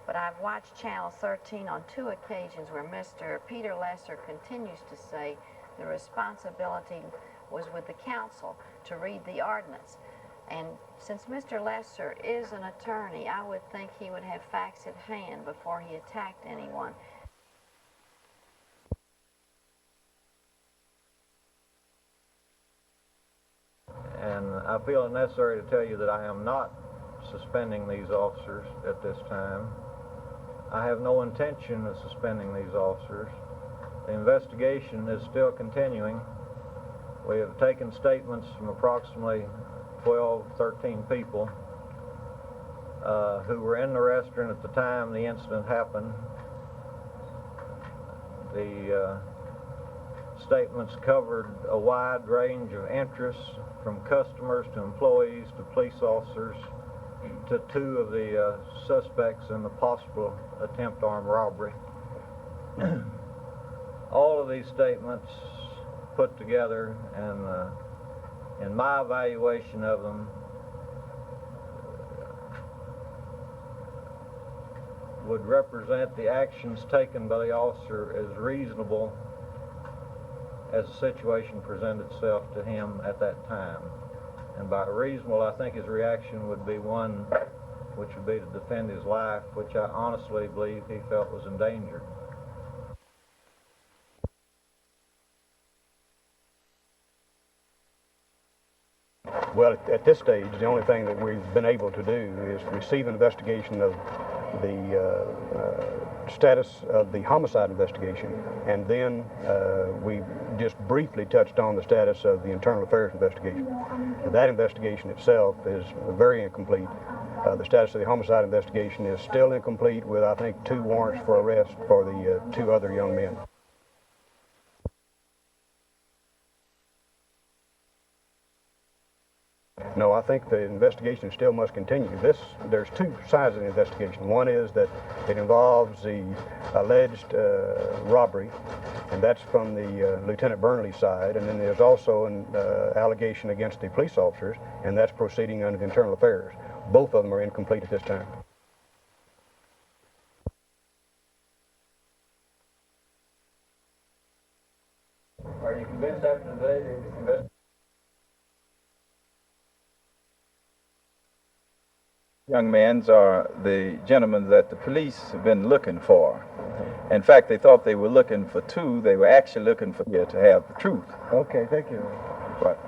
but I've watched Channel 13 on 2 occasions where Mr. Peter Lesser continues to say the responsibility was with the council to read the ordinance. And since Mr. Lesser is an attorney, I would think he would have facts at hand before he attacked anyone. And I feel it necessary to tell you that I am not suspending these officers at this time. I have no intention of suspending these officers. The investigation is still continuing. We have taken statements from approximately 12, 13 people who were in the restaurant at the time the incident happened. The statements covered a wide range of interests, from customers to employees to police officers to 2 of the suspects in the possible attempt armed robbery. All of these statements put together, and in my evaluation of them, would represent the actions taken by the officer as reasonable as the situation presented itself to him at that time. And by reasonable, I think his reaction would be one which would be to defend his life, which I honestly believe he felt was endangered. Well, at this stage, the only thing that we've been able to do is receive an investigation of the status of the homicide investigation, and then we just briefly touched on the status of the internal affairs investigation. That investigation itself is very incomplete. The status of the homicide investigation is still incomplete, with, I think, 2 warrants for arrest for the 2 other young men. No, I think the investigation still must continue. There's 2 sides of the investigation. One is that it involves the alleged robbery, and that's from the Lieutenant Burnley side. And then there's also an allegation against the police officers, and that's proceeding under the internal affairs. Both of them are incomplete at this time. Are you convinced after today the investigation? Young men are the gentlemen that the police have been looking for. In fact, they thought they were looking for 2. They were actually looking for here to have the truth. Okay, thank you. But